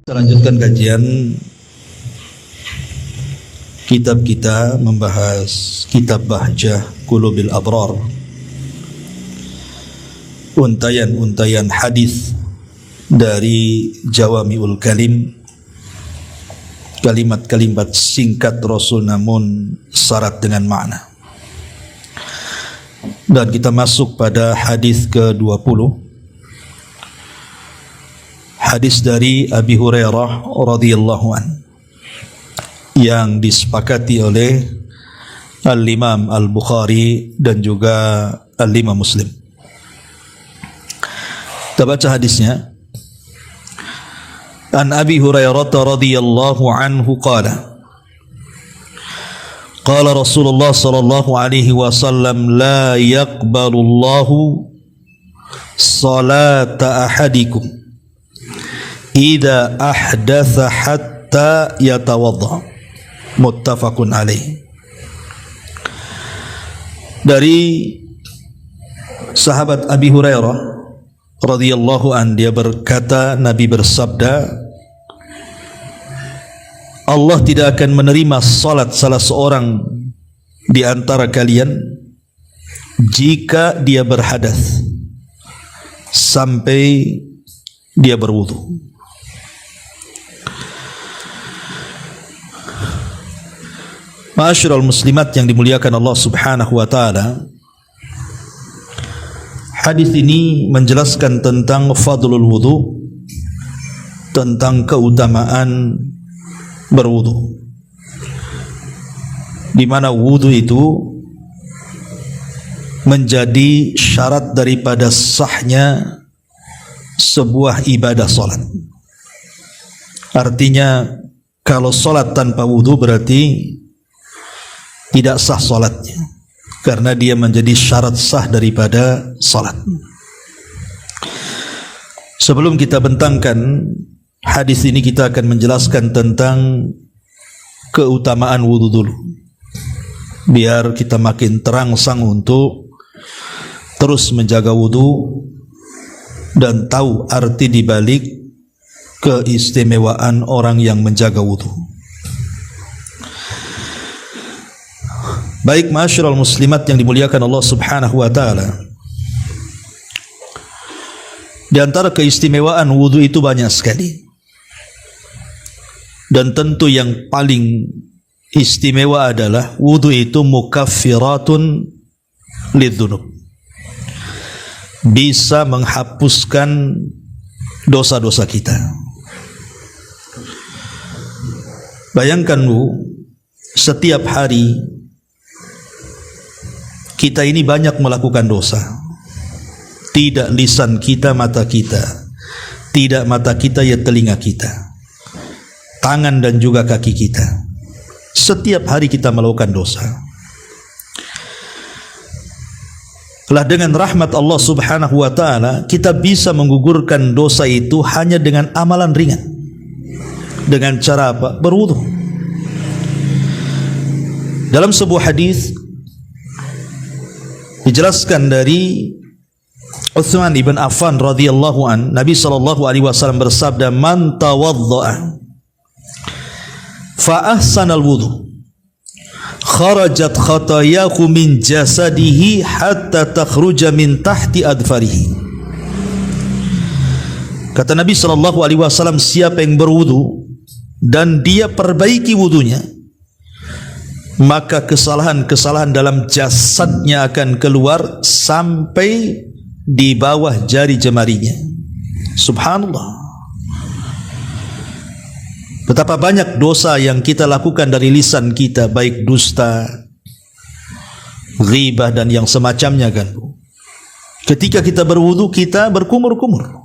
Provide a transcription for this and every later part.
Kita lanjutkan kajian kitab kita, membahas kitab Bahjah Qulubil Abrar, untayan-untayan hadis dari Jawami'ul Kalim, kalimat-kalimat singkat Rasul namun syarat dengan makna. Dan kita masuk pada hadis ke-20, hadis dari Abi Hurairah radhiyallahu an, yang disepakati oleh Al-Imam Al-Bukhari dan juga Al-Imam Muslim. Kita baca hadisnya. An Abi Hurairah radhiyallahu anhu qala, qala Rasulullah sallallahu alaihi wasallam, la yaqbalu Allahu salata ahadikum idza ahdatha hatta yatawadda. Muttafaqun alaih. Dari sahabat Abi Hurairah radhiyallahu an, dia berkata, Nabi bersabda, Allah tidak akan menerima salat salah seorang di antara kalian jika dia berhadas sampai dia berwudu. Ma'asyiral muslimat yang dimuliakan Allah Subhanahu wa taala, hadis ini menjelaskan tentang fadlul wudu, tentang keutamaan berwudu, di mana wudu itu menjadi syarat daripada sahnya sebuah ibadah salat. Artinya kalau salat tanpa wudu berarti tidak sah salatnya, karena dia menjadi syarat sah daripada salat. Sebelum kita bentangkan hadis ini, kita akan menjelaskan tentang keutamaan wudu dulu, biar kita makin terangsang untuk terus menjaga wudu dan tahu arti dibalik keistimewaan orang yang menjaga wudu. Baik, ma'asyiral muslimat yang dimuliakan Allah Subhanahu wa taala, di antara keistimewaan wudu itu banyak sekali, dan tentu yang paling istimewa adalah wudu itu mukaffiratun lidzunub, bisa menghapuskan dosa-dosa kita. Bayangkan Bu, setiap hari kita ini banyak melakukan dosa. Tidak lisan kita, mata kita. Tidak mata kita, ya telinga kita. Tangan dan juga kaki kita. Setiap hari kita melakukan dosa. Lah dengan rahmat Allah Subhanahu wa taala, kita bisa menggugurkan dosa itu hanya dengan amalan ringan. Dengan cara apa? Berwudu. Dalam sebuah hadis dijelaskan dari Utsman ibn Affan radhiyallahu an, Nabi sallallahu alaihi wasallam bersabda, man tawaddaa fa ahsanal wudu kharajat khatayahu min jasadihi hatta takhruja min tahti adfarihi. Kata Nabi sallallahu alaihi wasallam, siapa yang berwudu dan dia perbaiki wudunya, maka kesalahan-kesalahan dalam jasadnya akan keluar sampai di bawah jari jemarinya. Subhanallah. Betapa banyak dosa yang kita lakukan dari lisan kita, baik dusta, ghibah dan yang semacamnya kan. Ketika kita berwudu, kita berkumur-kumur,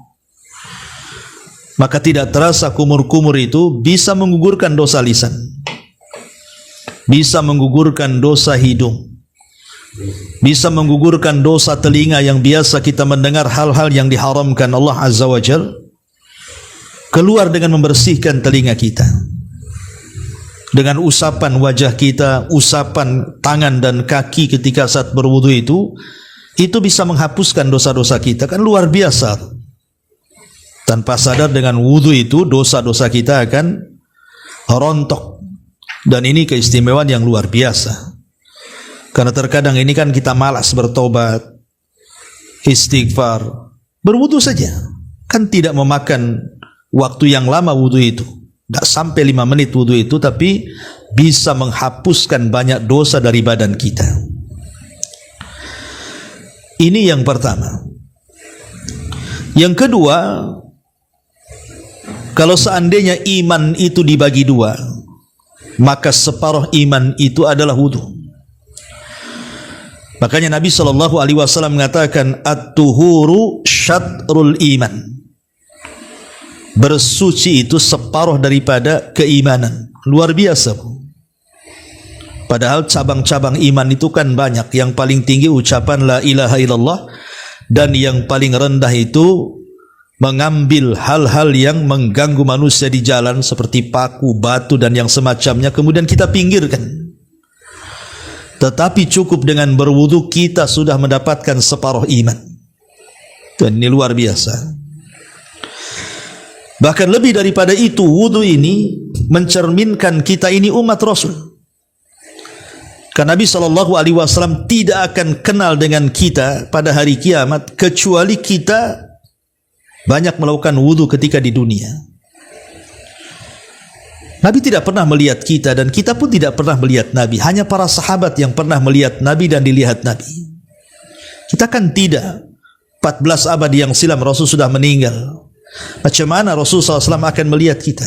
maka tidak terasa kumur-kumur itu bisa menggugurkan dosa lisan, bisa menggugurkan dosa hidung, bisa menggugurkan dosa telinga yang biasa kita mendengar hal-hal yang diharamkan Allah Azza wa Jalla, keluar dengan membersihkan telinga kita. Dengan usapan wajah kita, usapan tangan dan kaki ketika saat berwudu itu bisa menghapuskan dosa-dosa kita. Kan luar biasa. Tanpa sadar dengan wudu itu dosa-dosa kita akan rontok. Dan ini keistimewaan yang luar biasa. Karena terkadang ini kan kita malas bertobat, istighfar, berwudu saja. Kan tidak memakan waktu yang lama wudu itu. Tidak sampai 5 menit wudu itu, tapi bisa menghapuskan banyak dosa dari badan kita. Ini yang pertama. Yang kedua, kalau seandainya iman itu dibagi 2, maka separuh iman itu adalah wudu. Makanya Nabi SAW mengatakan, at-tuhuru syatrul iman. Bersuci itu separuh daripada keimanan. Luar biasa. Padahal cabang-cabang iman itu kan banyak. Yang paling tinggi ucapan la ilaha illallah, dan yang paling rendah itu mengambil hal-hal yang mengganggu manusia di jalan seperti paku, batu dan yang semacamnya, kemudian kita pinggirkan. Tetapi cukup dengan berwudu kita sudah mendapatkan separuh iman. Dan ini luar biasa. Bahkan lebih daripada itu, wudu ini mencerminkan kita ini umat Rasul. Karena Nabi SAW tidak akan kenal dengan kita pada hari kiamat kecuali kita banyak melakukan wudu ketika di dunia. Nabi tidak pernah melihat kita dan kita pun tidak pernah melihat Nabi. Hanya para sahabat yang pernah melihat Nabi dan dilihat Nabi. Kita kan tidak. 14 abad yang silam Rasul sudah meninggal. Macam mana Rasul SAW akan melihat kita?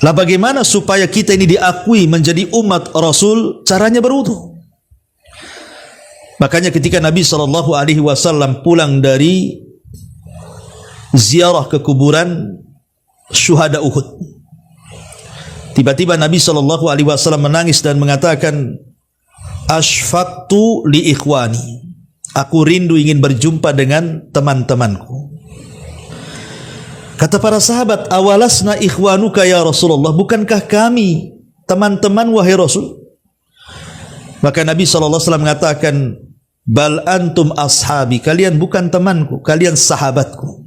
Lah bagaimana supaya kita ini diakui menjadi umat Rasul? Caranya berwudu. Makanya ketika Nabi SAW pulang dari ziarah ke kuburan syuhada Uhud, tiba-tiba Nabi SAW menangis dan mengatakan, Ashfaqtu li ikhwani. Aku rindu ingin berjumpa dengan teman-temanku. Kata para sahabat, awalasna ikhwanuka ya Rasulullah, bukankah kami teman-teman wahai Rasul? Maka Nabi SAW mengatakan, bal antum ashabi, kalian bukan temanku, kalian sahabatku.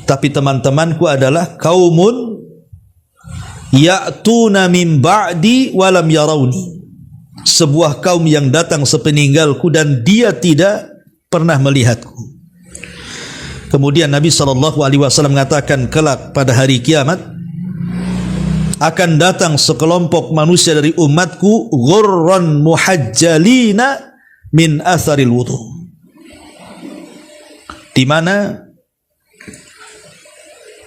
Tapi teman-temanku adalah kaumun ya'tuna min ba'di walam yarawni. Sebuah kaum yang datang sepeninggalku dan dia tidak pernah melihatku. Kemudian Nabi SAW mengatakan, kelak pada hari kiamat akan datang sekelompok manusia dari umatku, ghurran muhajjalina min atharil wudu, di mana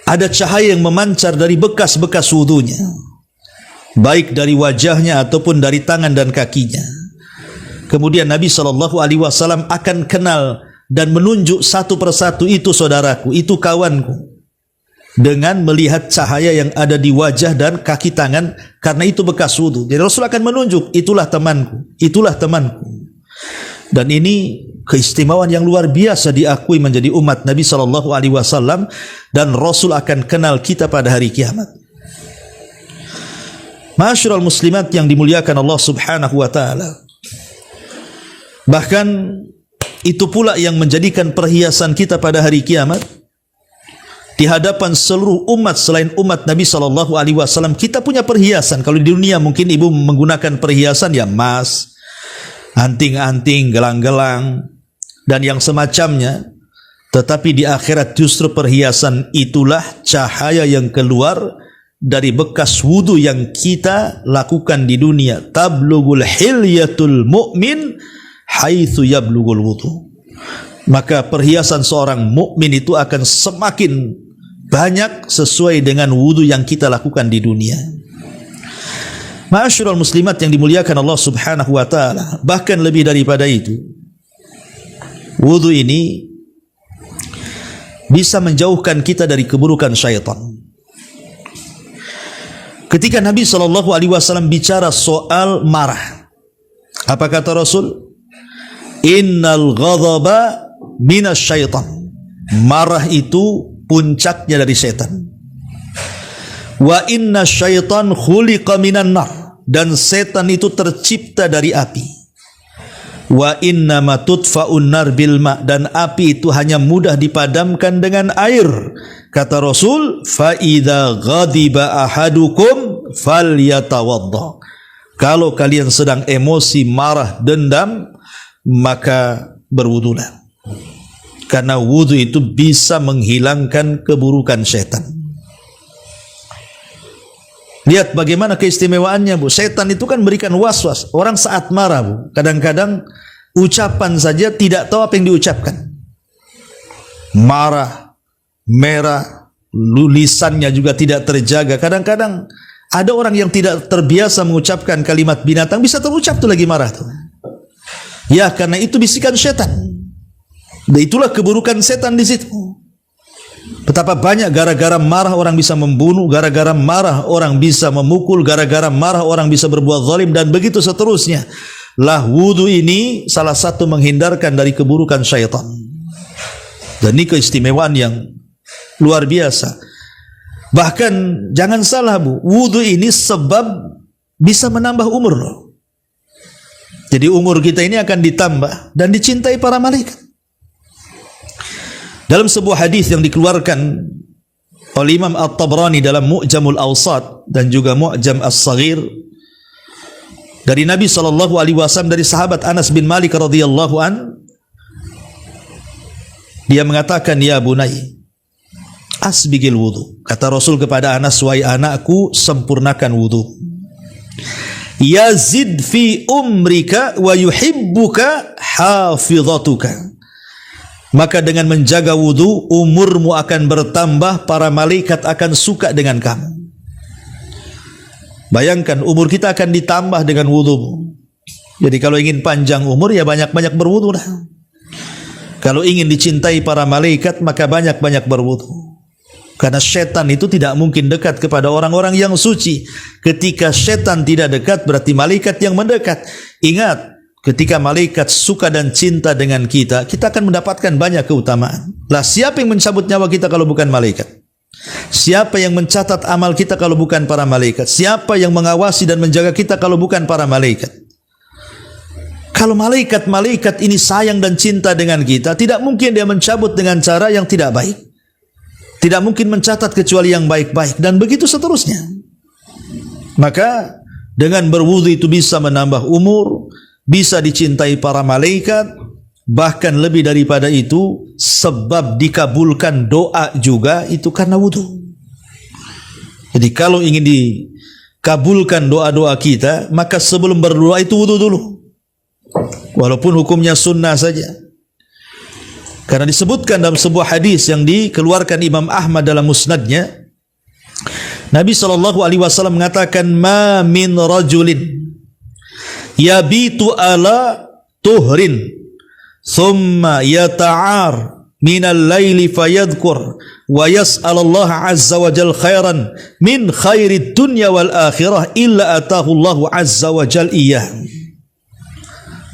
ada cahaya yang memancar dari bekas-bekas wudunya, baik dari wajahnya ataupun dari tangan dan kakinya. Kemudian Nabi SAW akan kenal dan menunjuk satu persatu, itu saudaraku, itu kawanku, dengan melihat cahaya yang ada di wajah dan kaki tangan, karena itu bekas wudu. Jadi Rasul akan menunjuk, itulah temanku, itulah temanku. Dan ini keistimewaan yang luar biasa diakui menjadi umat Nabi SAW, dan Rasul akan kenal kita pada hari kiamat. Ma'asyiral muslimat yang dimuliakan Allah Subhanahu wa taala. Bahkan itu pula yang menjadikan perhiasan kita pada hari kiamat di hadapan seluruh umat selain umat Nabi SAW. Kita punya perhiasan. Kalau di dunia mungkin ibu menggunakan perhiasan ya emas, anting-anting, gelang-gelang dan yang semacamnya. Tetapi di akhirat justru perhiasan itulah cahaya yang keluar dari bekas wudu yang kita lakukan di dunia. Tablugul hilyatul mu'min haitsu yablugul wudu. Maka perhiasan seorang mukmin itu akan semakin banyak sesuai dengan wudu yang kita lakukan di dunia. Ma'asyiral muslimat yang dimuliakan Allah Subhanahu wa taala, bahkan lebih daripada itu, wudu ini bisa menjauhkan kita dari keburukan syaitan. Ketika Nabi SAW bicara soal marah, apa kata Rasul? Innal ghadaba minas syaitan. Marah itu puncaknya dari setan. Wa inna syaitan khuliqa minan nar. Dan setan itu tercipta dari api. Wa innama tudfa'un nar bil ma, dan api itu hanya mudah dipadamkan dengan air. Kata Rasul, fa idza ghadiba ahadukum falyatawadda. Kalau kalian sedang emosi, marah, dendam, maka berwudulah. Karena wudu itu bisa menghilangkan keburukan setan. Lihat bagaimana keistimewaannya, Bu. Setan itu kan berikan was-was. Orang saat marah, Bu, kadang-kadang ucapan saja tidak tahu apa yang diucapkan. Marah, merah, lisannya juga tidak terjaga. Kadang-kadang ada orang yang tidak terbiasa mengucapkan kalimat binatang, bisa terucap tuh lagi marah tuh. Ya, karena itu bisikan setan. Dan itulah keburukan setan di situ. Betapa banyak gara-gara marah orang bisa membunuh, gara-gara marah orang bisa memukul, gara-gara marah orang bisa berbuat zalim, dan begitu seterusnya. Lah wudu ini salah satu menghindarkan dari keburukan syaitan. Dan ini keistimewaan yang luar biasa. Bahkan jangan salah, Bu, wudu ini sebab bisa menambah umur loh. Jadi umur kita ini akan ditambah dan dicintai para malaikat. Dalam sebuah hadis yang dikeluarkan oleh Imam At-Tabrani dalam Mu'jamul Awsat dan juga Mu'jam As-Saghir dari Nabi SAW, dari sahabat Anas bin Malik radhiyallahu an, dia mengatakan, ya bunai, asbigil wudu. Kata Rasul kepada Anas, wahai anakku, sempurnakan wudu. Yazid fi umrika wa yuhibbuka hafizatuka. Maka dengan menjaga wudu, umurmu akan bertambah, para malaikat akan suka dengan kamu. Bayangkan, umur kita akan ditambah dengan wudu. Jadi kalau ingin panjang umur, ya banyak-banyak berwudu lah. Kalau ingin dicintai para malaikat, maka banyak-banyak berwudu. Karena setan itu tidak mungkin dekat kepada orang-orang yang suci. Ketika setan tidak dekat, berarti malaikat yang mendekat. Ingat, ketika malaikat suka dan cinta dengan kita, kita akan mendapatkan banyak keutamaan. Lah, siapa yang mencabut nyawa kita kalau bukan malaikat? Siapa yang mencatat amal kita kalau bukan para malaikat? Siapa yang mengawasi dan menjaga kita kalau bukan para malaikat? Kalau malaikat-malaikat ini sayang dan cinta dengan kita, tidak mungkin dia mencabut dengan cara yang tidak baik. Tidak mungkin mencatat kecuali yang baik-baik, dan begitu seterusnya. Maka dengan berwudu itu bisa menambah umur, bisa dicintai para malaikat, bahkan lebih daripada itu, sebab dikabulkan doa juga itu karena wudu. Jadi kalau ingin dikabulkan doa-doa kita, maka sebelum berdoa itu wudu dulu. Walaupun hukumnya sunnah saja. Karena disebutkan dalam sebuah hadis yang dikeluarkan Imam Ahmad dalam musnadnya, Nabi SAW mengatakan, ma min rajulin yabitu ala tuhrin thumma yata'ar minal laili fayadhkur wa yas'al Allah azza wa jal khairan min khairid dunya wal akhirah illa atahu Allah azza wa jal iyah.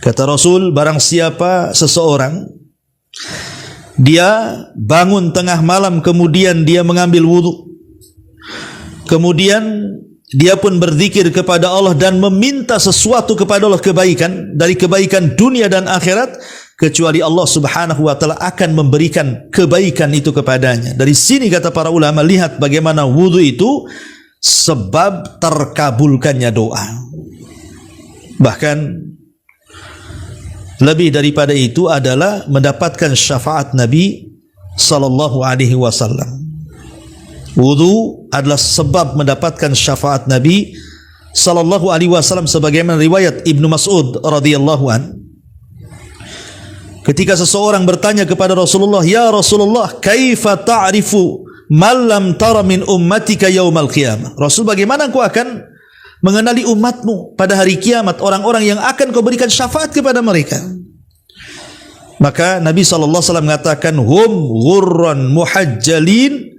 Kata Rasul, barang siapa seseorang dia bangun tengah malam, kemudian dia mengambil wudu, kemudian dia pun berzikir kepada Allah dan meminta sesuatu kepada Allah, kebaikan, dari kebaikan dunia dan akhirat, kecuali Allah subhanahu wa ta'ala akan memberikan kebaikan itu kepadanya. Dari sini kata para ulama, lihat bagaimana wudu itu sebab terkabulkannya doa. Bahkan lebih daripada itu adalah mendapatkan syafaat Nabi sallallahu alaihi wasallam. Wudu adalah sebab mendapatkan syafaat Nabi sallallahu alaihi wasallam, sebagaimana riwayat Ibnu Mas'ud radhiyallahu an. Ketika seseorang bertanya kepada Rasulullah, "Ya Rasulullah, kaifa ta'rifu man lam tara min ummatika yaumal qiyamah?" Rasul, bagaimana engkau akan mengenali umatmu pada hari kiamat, orang-orang yang akan kau berikan syafaat kepada mereka? Maka Nabi SAW mengatakan, hum ghurrun muhajjalin,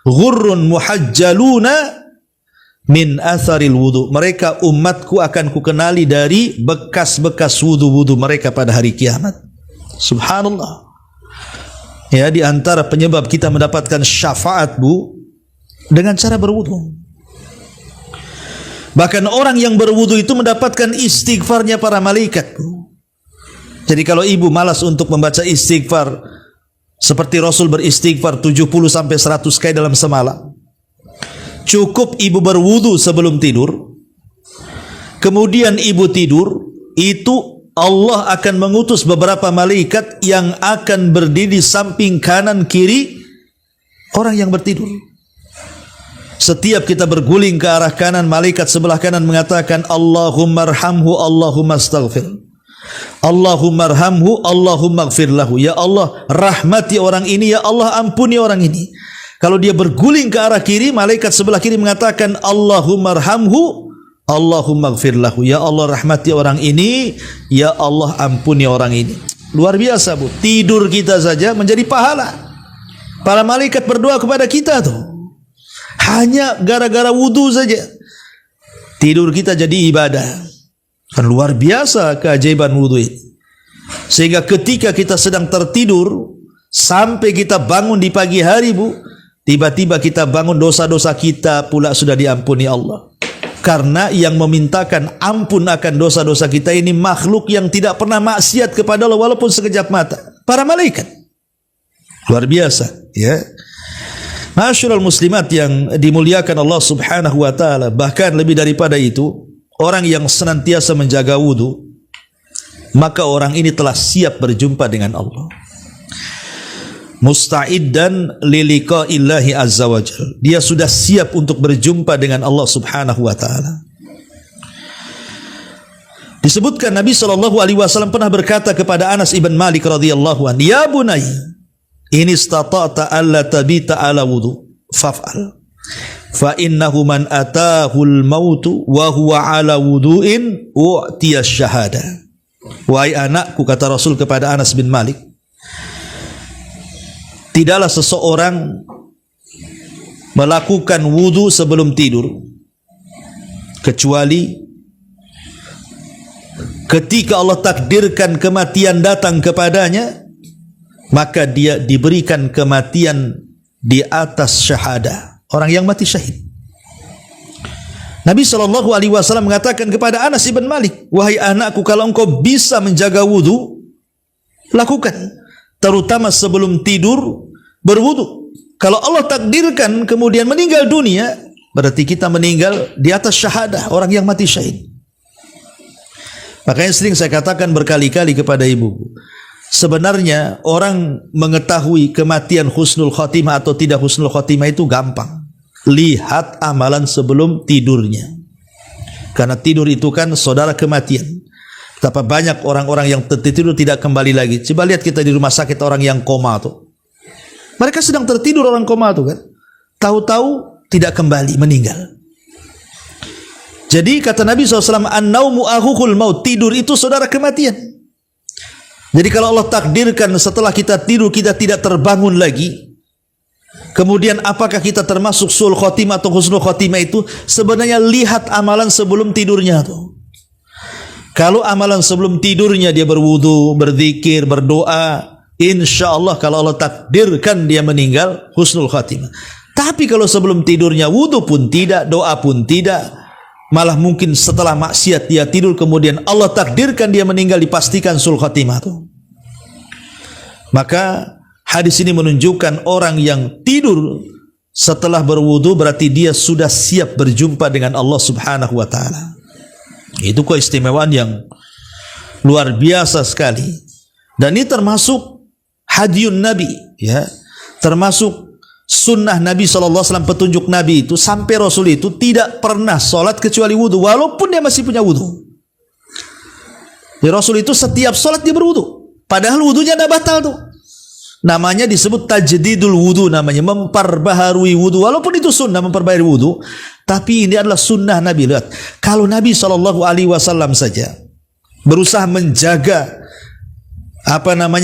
ghurrun muhajjaluna min atharil wudu. Mereka umatku akan kukenali dari bekas-bekas wudu-wudu mereka pada hari kiamat. Subhanallah. Ya, di antara penyebab kita mendapatkan syafaat, Bu, dengan cara berwudu. Bahkan orang yang berwudu itu mendapatkan istighfarnya para malaikat, Bu. Jadi kalau ibu malas untuk membaca istighfar seperti Rasul beristighfar 70 sampai 100 kali dalam semalam, cukup ibu berwudu sebelum tidur, kemudian ibu tidur, itu Allah akan mengutus beberapa malaikat yang akan berdiri samping kanan kiri orang yang bertidur. Setiap kita berguling ke arah kanan, malaikat sebelah kanan mengatakan Allahumma arhamhu, Allahumma astaghfir. Allahumma arhamhu, Allahumma ighfir lahu. Ya Allah, rahmati orang ini, ya Allah ampuni orang ini. Kalau dia berguling ke arah kiri, malaikat sebelah kiri mengatakan Allahumma arhamhu, Allahumma ighfir lahu. Ya Allah, rahmati orang ini, ya Allah ampuni orang ini. Luar biasa, Bu. Tidur kita saja menjadi pahala. Para malaikat berdoa kepada kita tuh. Hanya gara-gara wudu saja tidur kita jadi ibadah. Kan luar biasa keajaiban wudu ini. Sehingga ketika kita sedang tertidur sampai kita bangun di pagi hari, Bu, tiba-tiba kita bangun, dosa-dosa kita pula sudah diampuni Allah. Karena yang memintakan ampun akan dosa-dosa kita ini makhluk yang tidak pernah maksiat kepada Allah walaupun sekejap mata. Para malaikat. Luar biasa, ya. Masyarul muslimat yang dimuliakan Allah Subhanahu wa taala, bahkan lebih daripada itu, orang yang senantiasa menjaga wudu, maka orang ini telah siap berjumpa dengan Allah. Musta'iddan liliqa'illahi azza wa jalla. Dia sudah siap untuk berjumpa dengan Allah Subhanahu wa taala. Disebutkan Nabi SAW pernah berkata kepada Anas ibn Malik radhiyallahu anhu, "Ya bunay, in istata'ta alla tabita ala wudu, faf'al. Fa innahu man atahul mautu wa huwa ala wudu'in u'tiya syahada." Wahai anakku, kata Rasul kepada Anas bin Malik, tidaklah seseorang melakukan wudu sebelum tidur kecuali ketika Allah takdirkan kematian datang kepadanya, maka dia diberikan kematian di atas syahadah, orang yang mati syahid. Nabi SAW mengatakan kepada Anas ibn Malik, wahai anakku, kalau engkau bisa menjaga wudu, lakukan, terutama sebelum tidur berwudu. Kalau Allah takdirkan kemudian meninggal dunia, berarti kita meninggal di atas syahadah, orang yang mati syahid. Makanya sering saya katakan berkali-kali kepada ibu, sebenarnya orang mengetahui kematian husnul khotimah atau tidak husnul khotimah itu gampang. Lihat amalan sebelum tidurnya. Karena tidur itu kan saudara kematian. Betapa banyak orang-orang yang tertidur tidak kembali lagi. Coba lihat kita di rumah sakit orang yang koma tuh. Mereka sedang tertidur orang koma tuh kan. Tahu-tahu tidak kembali, meninggal. Jadi kata Nabi SAW, an-naumu ahuhul maut, tidur itu saudara kematian. Jadi kalau Allah takdirkan setelah kita tidur kita tidak terbangun lagi, kemudian apakah kita termasuk sul khotimah atau husnul khotimah itu? Sebenarnya lihat amalan sebelum tidurnya tuh. Kalau amalan sebelum tidurnya dia berwudu, berzikir, berdoa, insya Allah kalau Allah takdirkan dia meninggal, husnul khotimah. Tapi kalau sebelum tidurnya wudu pun tidak, doa pun tidak, malah mungkin setelah maksiat dia tidur kemudian Allah takdirkan dia meninggal, dipastikan sul khotimah tuh. Maka hadis ini menunjukkan orang yang tidur setelah berwudu berarti dia sudah siap berjumpa dengan Allah Subhanahu wa taala. Itu keistimewaan yang luar biasa sekali. Dan ini termasuk hadiyun Nabi, ya. Termasuk sunnah Nabi SAW, petunjuk Nabi itu, sampai Rasul itu tidak pernah sholat kecuali wudu, walaupun dia masih punya wudu. Jadi Rasul itu setiap sholat dia berwudu, padahal wudunya tidak batal tuh. Namanya disebut tajdidul wudu, namanya memperbaharui wudu, walaupun itu sunnah memperbaharui wudu, tapi ini adalah sunnah Nabi. Lihat, kalau Nabi SAW saja berusaha menjaga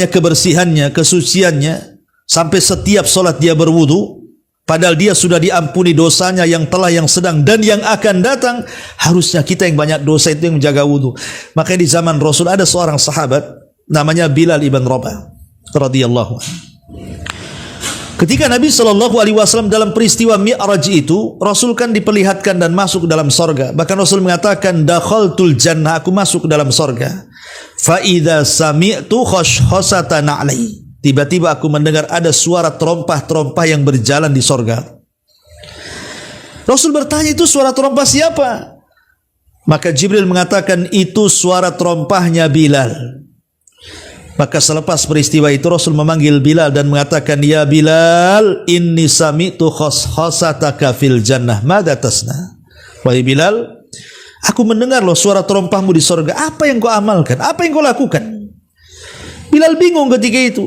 kebersihannya, kesuciannya, sampai setiap sholat dia berwudu, padahal dia sudah diampuni dosanya yang telah, yang sedang, dan yang akan datang. Harusnya kita yang banyak dosa itu yang menjaga wudu. Makanya di zaman Rasul ada seorang sahabat namanya Bilal ibn Rabah radhiyallahu anhu. Ketika Nabi SAW dalam peristiwa Mi'raj itu, Rasul kan diperlihatkan dan masuk ke dalam sorga. Bahkan Rasul mengatakan, dakhaltul jannah, aku masuk ke dalam sorga. Fa idza sami'tu khashkhasata na'lai. Tiba-tiba aku mendengar ada suara terompah-terompah yang berjalan di sorga. Rasul bertanya, itu suara terompah siapa? Maka Jibril mengatakan, itu suara terompahnya Bilal. Maka selepas peristiwa itu Rasul memanggil Bilal dan mengatakan, ya Bilal, inni sami'tu khashkhasataka fil jannah, madza tasna? Wahai Bilal, aku mendengar loh suara terompahmu di sorga. Apa yang kau amalkan? Apa yang kau lakukan? Bilal bingung ketika itu.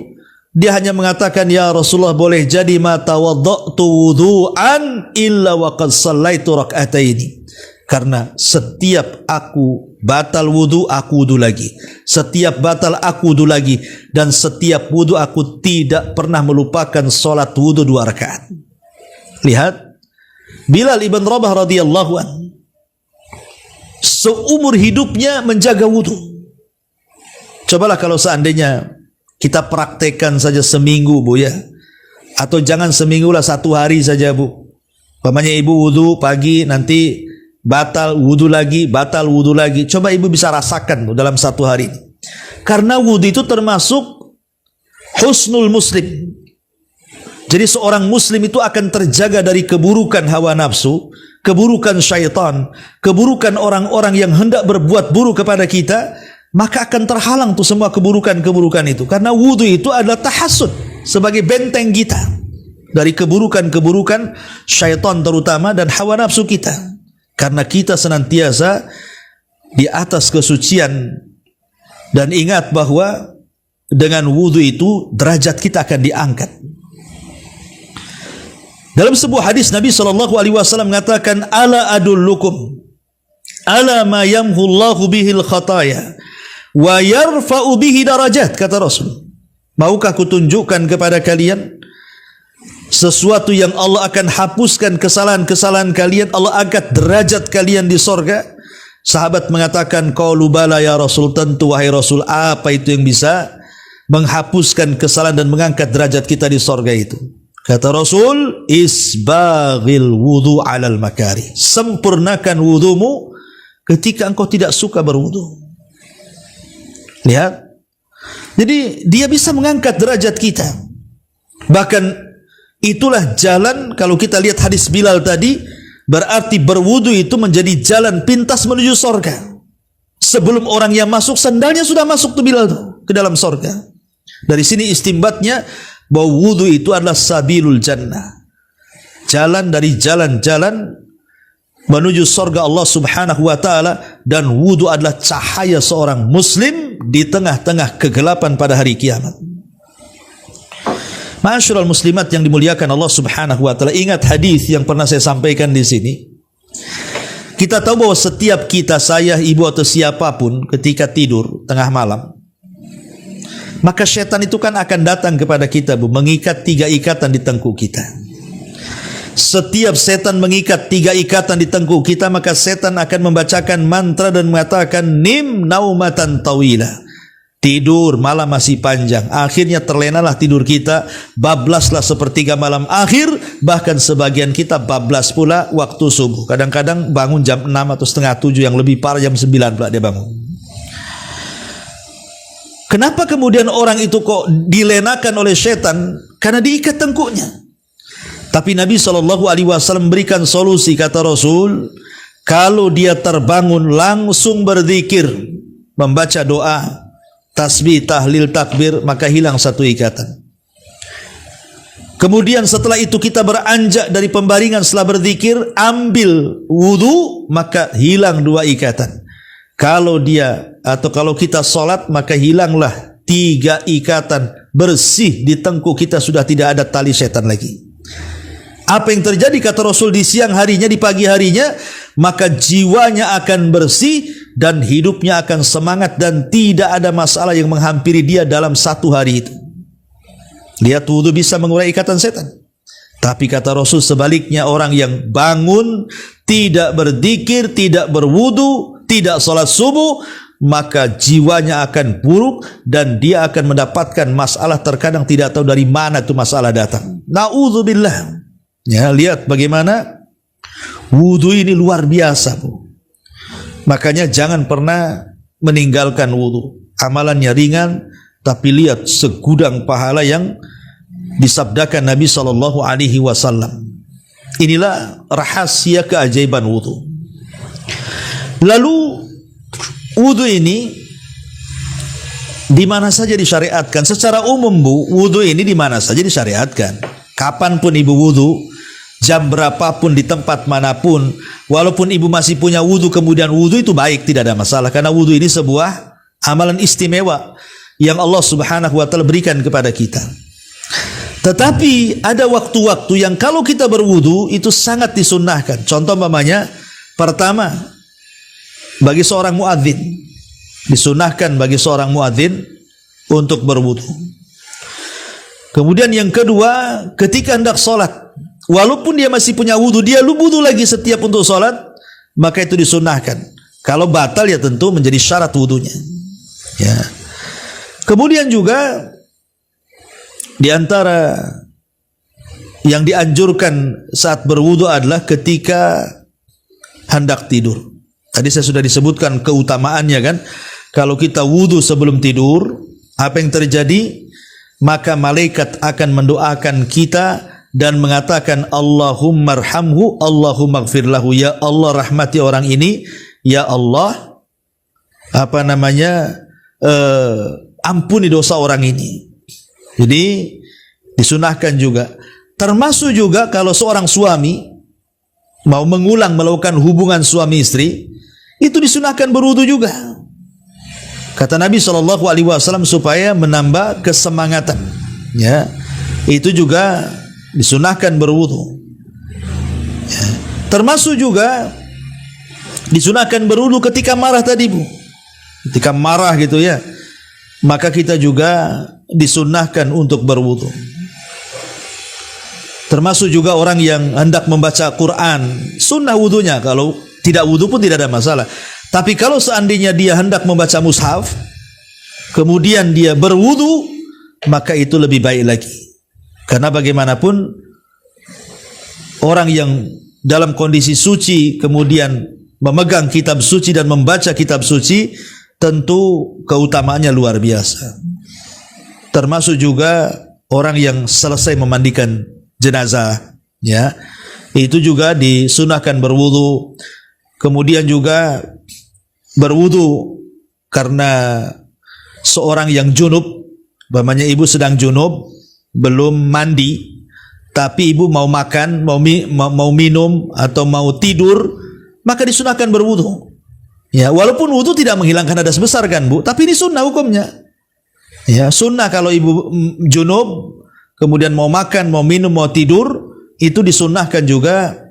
Dia hanya mengatakan, ya Rasulullah, boleh jadi ma tawadda'tu wudu'an illa wa qad shallaitu rak'ataini. Karena setiap aku batal wudu, aku wudu lagi. Setiap batal aku wudu lagi. Dan setiap wudu aku tidak pernah melupakan solat wudu 2 rakaat. Lihat, Bilal ibn Rabah radhiyallahu anhu seumur hidupnya menjaga wudu. Cobalah kalau seandainya kita praktekkan saja seminggu, Bu, ya. Atau jangan seminggu lah, 1 hari saja, Bu. Umpamanya ibu wudu pagi, nanti batal wudu lagi, batal wudu lagi. Coba ibu bisa rasakan, Bu, dalam 1 hari. Karena wudu itu termasuk husnul muslim. Jadi seorang muslim itu akan terjaga dari keburukan hawa nafsu, keburukan syaitan, keburukan orang-orang yang hendak berbuat buruk kepada kita. Maka akan terhalang tuh semua keburukan-keburukan itu. Karena wudu itu adalah tahassud, sebagai benteng kita dari keburukan-keburukan syaitan terutama dan hawa nafsu kita. Karena kita senantiasa di atas kesucian. Dan ingat bahwa dengan wudu itu derajat kita akan diangkat. Dalam sebuah hadis Nabi SAW mengatakan, ala adullukum ala ma yamhullahu bihil khataya wa yarfa'u bihi darajat, kata Rasul. Maukah kutunjukkan kepada kalian sesuatu yang Allah akan hapuskan kesalahan-kesalahan kalian, Allah angkat derajat kalian di sorga? Sahabat mengatakan, qalu bala ya Rasul, tentu wahai Rasul. Apa itu yang bisa menghapuskan kesalahan dan mengangkat derajat kita di sorga itu? Kata Rasul, isbaghil wudu alal makari. Sempurnakan wudumu ketika engkau tidak suka berwudu. Lihat. Jadi dia bisa mengangkat derajat kita. Bahkan itulah jalan, kalau kita lihat hadis Bilal tadi, berarti berwudu itu menjadi jalan pintas menuju sorga. Sebelum orang yang masuk, sandalnya sudah masuk tuh Bilal tuh, ke dalam sorga. Dari sini istimbatnya bahwa wudu itu adalah sabilul jannah, jalan dari jalan-jalan menuju sorga Allah subhanahu wa ta'ala. Dan wudu adalah cahaya seorang muslim di tengah-tengah kegelapan pada hari kiamat. Ma'asyiral muslimat yang dimuliakan Allah subhanahu wa ta'ala, ingat hadis yang pernah saya sampaikan di sini. Kita tahu bahwa setiap kita, saya, ibu atau siapapun, ketika tidur tengah malam, maka syaitan itu kan akan datang kepada kita, Bu, mengikat 3 ikatan di tengkuk kita. Setiap setan mengikat 3 ikatan di tengkuk kita, maka setan akan membacakan mantra dan mengatakan, nim naumatan tawila. Tidur, malam masih panjang. Akhirnya terlenalah tidur kita, bablaslah sepertiga malam akhir. Bahkan sebagian kita bablas pula waktu subuh. Kadang-kadang bangun jam 6 atau setengah 7, yang lebih parah jam 9 pula dia bangun. Kenapa kemudian orang itu kok dilenakan oleh setan? Karena diikat tengkuknya. Tapi Nabi SAW memberikan solusi, kata Rasul, kalau dia terbangun langsung berzikir, membaca doa, tasbih, tahlil, takbir, maka hilang 1 ikatan. Kemudian setelah itu kita beranjak dari pembaringan setelah berzikir, ambil wudu, maka hilang 2 ikatan. Kalau dia atau kalau kita sholat, maka hilanglah 3 ikatan, bersih di tengkuk kita, sudah tidak ada tali setan lagi. Apa yang terjadi, kata Rasul, di siang harinya, di pagi harinya, maka jiwanya akan bersih dan hidupnya akan semangat dan tidak ada masalah yang menghampiri dia dalam 1 hari itu. Lihat, wudu bisa mengurai ikatan setan. Tapi kata Rasul, sebaliknya, orang yang bangun tidak berzikir, tidak berwudu, tidak sholat subuh, maka jiwanya akan buruk dan dia akan mendapatkan masalah terkadang tidak tahu dari mana itu masalah datang. Na'udzubillah. Ya, lihat bagaimana wudu ini luar biasa, Bu. Makanya jangan pernah meninggalkan wudu. Amalannya ringan, tapi lihat segudang pahala yang disabdakan Nabi SAW. Inilah rahasia keajaiban wudu. Lalu wudu ini di mana saja disyariatkan? Secara umum, Bu, wudu ini di mana saja disyariatkan. Kapanpun ibu wudu, jam berapapun, di tempat manapun, walaupun ibu masih punya wudu kemudian wudu, itu baik, tidak ada masalah, karena wudu ini sebuah amalan istimewa yang Allah Subhanahu wa taala berikan kepada kita. Tetapi ada waktu-waktu yang kalau kita berwudu itu sangat disunnahkan. Contoh umpamanya, pertama, bagi seorang muadzin, disunnahkan bagi seorang muadzin untuk berwudu. Kemudian yang kedua, ketika hendak sholat, walaupun dia masih punya wudu, dia wudu lagi setiap untuk sholat, maka itu disunnahkan. Kalau batal ya tentu menjadi syarat wudunya. Ya. Kemudian juga di antara yang dianjurkan saat berwudu adalah ketika hendak tidur. Tadi saya sudah disebutkan keutamaannya kan. Kalau kita wudu sebelum tidur, apa yang terjadi? Maka malaikat akan mendoakan kita dan mengatakan Allahumma arhamhu, Allahumma gfir lahu. Ya Allah, rahmati orang ini. Ya Allah, ampuni dosa orang ini. Jadi disunahkan juga. Termasuk juga kalau seorang suami mau mengulang melakukan hubungan suami istri, itu disunahkan berwudu juga. Kata Nabi SAW supaya menambah kesemangatan. Ya, itu juga disunahkan berwudu. Ya. Termasuk juga disunahkan berwudu ketika marah tadi, Bu. Ketika marah gitu ya, maka kita juga disunnahkan untuk berwudu. Termasuk juga orang yang hendak membaca Quran, sunnah wudunya. Kalau tidak wudu pun tidak ada masalah. Tapi kalau seandainya dia hendak membaca mushaf, kemudian dia berwudu, maka itu lebih baik lagi. Karena bagaimanapun orang yang dalam kondisi suci kemudian memegang kitab suci dan membaca kitab suci, tentu keutamaannya luar biasa. Termasuk juga orang yang selesai memandikan jenazah, ya, itu juga disunahkan berwudu. Kemudian juga berwudu karena seorang yang junub, umpamanya ibu sedang junub, belum mandi, tapi ibu mau makan, mau minum atau mau tidur, maka disunahkan berwudu. Ya, walaupun wudu tidak menghilangkan hadas besar kan, Bu, tapi ini sunnah hukumnya. Ya, sunnah kalau ibu junub, kemudian mau makan, mau minum, mau tidur, itu disunnahkan juga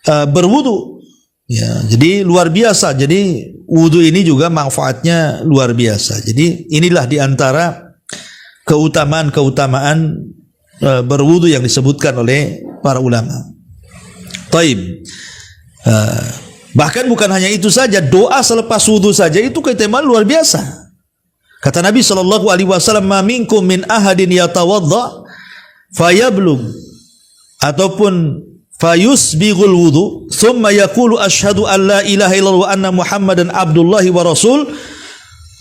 berwudu. Ya, jadi luar biasa. Jadi wudu ini juga manfaatnya luar biasa. Jadi inilah diantara keutamaan-keutamaan berwudu yang disebutkan oleh para ulama. Taib. Bahkan bukan hanya itu saja, doa selepas wudu saja itu keutamaan luar biasa. Kata Nabi SAW, "Ma minkum min ahadin yatawadda fayablugh ataupun fayusbighul wudu thumma yaqulu asyhadu an la ilaha illallah wa anna muhammadan abdullahi wa rasul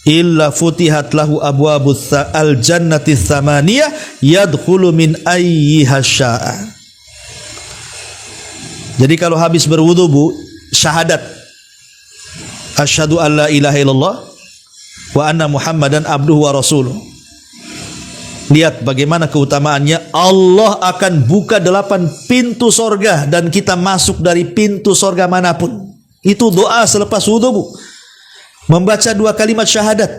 illa futihat lahu abwabus al jannati tsamaniyah yadkhulu min ayyiha syaa." Jadi kalau habis berwudu, Bu, syahadat asyhadu an la ilaha illallah wa anna muhammadan abduhu wa rasuluh. Lihat bagaimana keutamaannya. Allah akan buka 8 pintu sorga dan kita masuk dari pintu sorga manapun. Itu doa selepas wudu, Bu. Membaca 2 kalimat syahadat.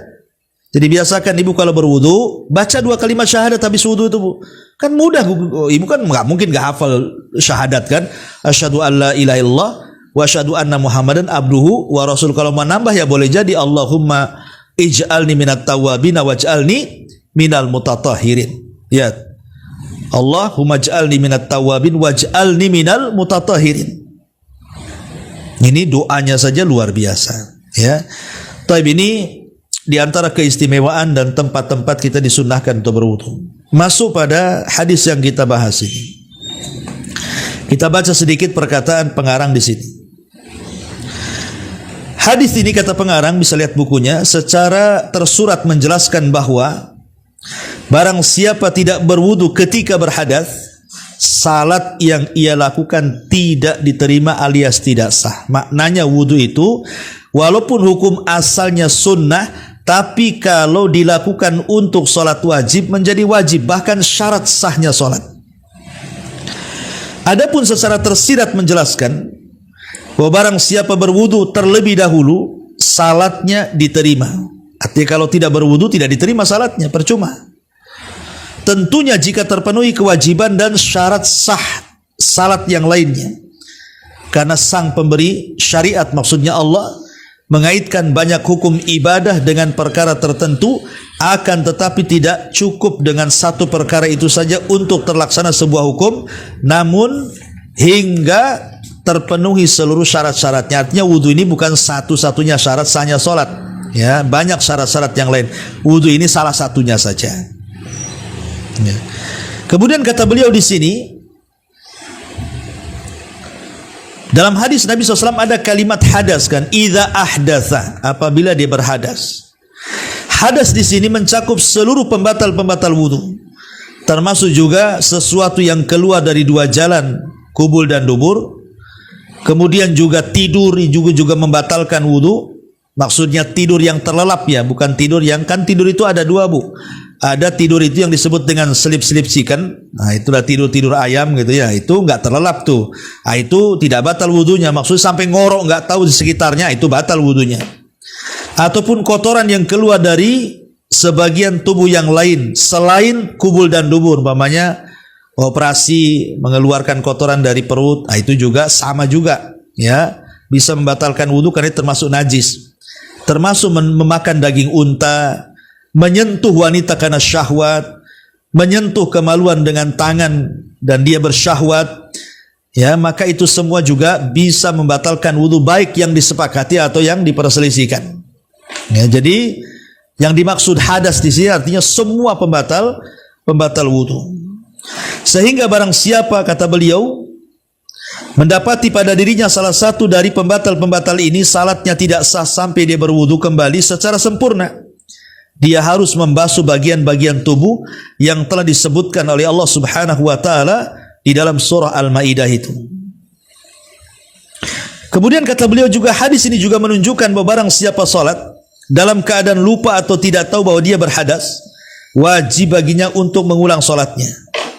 Jadi biasakan ibu kalau berwudu baca 2 kalimat syahadat habis wudu itu, Bu. Kan mudah, Bu. Ibu kan nggak mungkin nggak hafal syahadat kan. Asyhadu an la ilaha illallah wa asyhadu anna muhammadan abduhu wa rasul. Kalau mau nambah ya boleh jadi Allahumma ij'alni minat tawwabin waj'alni minal mutatahhirin. Ya. Allahumma ij'alni minat tawwabin waj'alni minal mutatahhirin. Ini doanya saja luar biasa, ya. Taib ini di antara keistimewaan dan tempat-tempat kita disunahkan untuk berwudu. Masuk pada hadis yang kita bahas ini. Kita baca sedikit perkataan pengarang di sini. Hadis ini kata pengarang, bisa lihat bukunya, secara tersurat menjelaskan bahwa barang siapa tidak berwudu ketika berhadas, salat yang ia lakukan tidak diterima alias tidak sah. Maknanya wudu itu walaupun hukum asalnya sunnah, tapi kalau dilakukan untuk sholat wajib menjadi wajib, bahkan syarat sahnya sholat. Adapun secara tersirat menjelaskan bahwa barang siapa berwudu terlebih dahulu, salatnya diterima. Artinya kalau tidak berwudu tidak diterima salatnya, percuma. Tentunya jika terpenuhi kewajiban dan syarat sah salat yang lainnya. Karena sang pemberi syariat, maksudnya Allah, mengaitkan banyak hukum ibadah dengan perkara tertentu, akan tetapi tidak cukup dengan satu perkara itu saja untuk terlaksana sebuah hukum, namun hingga terpenuhi seluruh syarat-syaratnya. Artinya wudu ini bukan satu-satunya syarat sahnya sholat, ya, banyak syarat-syarat yang lain. Wudu ini salah satunya saja, ya. Kemudian kata beliau di sini, dalam hadis Nabi SAW ada kalimat hadas, kan, idza ahdatsa, apabila dia berhadas. Hadas di sini mencakup seluruh pembatal-pembatal wudu, termasuk juga sesuatu yang keluar dari dua jalan, kubul dan dubur. Kemudian juga tidur juga membatalkan wudu. Maksudnya tidur yang terlelap, ya, bukan tidur yang, kan tidur itu ada dua, Bu. Ada tidur itu yang disebut dengan selip-selip chicken. Nah, itulah tidur-tidur ayam gitu, ya. Itu enggak terlelap tuh. Nah, itu tidak batal wudunya. Maksudnya sampai ngorok enggak tahu di sekitarnya, itu batal wudunya. Ataupun kotoran yang keluar dari sebagian tubuh yang lain selain kubul dan dubur, umpamanya operasi mengeluarkan kotoran dari perut, nah itu juga sama juga, ya, bisa membatalkan wudu karena termasuk najis. Termasuk memakan daging unta, menyentuh wanita karena syahwat, menyentuh kemaluan dengan tangan dan dia bersyahwat, ya, maka itu semua juga bisa membatalkan wudu, baik yang disepakati atau yang diperselisihkan. Ya, jadi yang dimaksud hadas di sini artinya semua pembatal wudu. Sehingga barang siapa, kata beliau, mendapati pada dirinya salah satu dari pembatal-pembatal ini, salatnya tidak sah sampai dia berwudu kembali secara sempurna. Dia harus membasuh bagian-bagian tubuh yang telah disebutkan oleh Allah Subhanahu wa taala di dalam surah Al-Maidah itu. Kemudian kata beliau juga, hadis ini juga menunjukkan bahwa barang siapa salat dalam keadaan lupa atau tidak tahu bahwa dia berhadas, wajib baginya untuk mengulang salatnya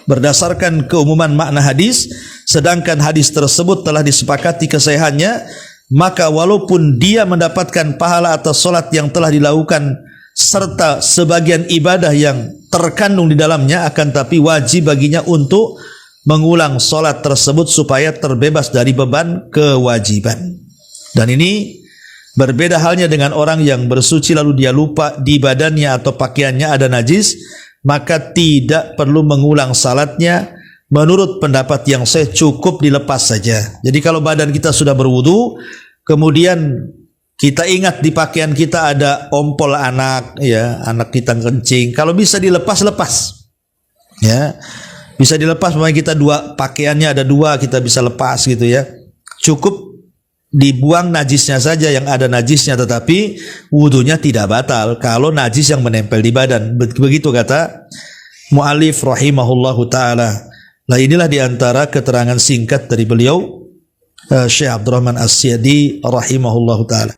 berdasarkan keumuman makna hadis. Sedangkan hadis tersebut telah disepakati kesahihannya, maka walaupun dia mendapatkan pahala atas salat yang telah dilakukan serta sebagian ibadah yang terkandung di dalamnya, akan tapi wajib baginya untuk mengulang salat tersebut supaya terbebas dari beban kewajiban. Dan ini berbeda halnya dengan orang yang bersuci lalu dia lupa di badannya atau pakaiannya ada najis, maka tidak perlu mengulang salatnya. Menurut pendapat yang saya, cukup dilepas saja. Jadi kalau badan kita sudah berwudu, kemudian kita ingat di pakaian kita ada ompol anak, ya, anak kita kencing, kalau bisa dilepas, ya, bisa dilepas. Makanya kita dua pakaiannya ada dua, kita bisa lepas gitu, ya. Cukup dibuang najisnya saja yang ada najisnya, tetapi wudunya tidak batal kalau najis yang menempel di badan. Begitu kata mu'allif rahimahullahu ta'ala. Nah, inilah diantara keterangan singkat dari beliau, Syekh Abdurrahman As-Sa'di rahimahullahu ta'ala.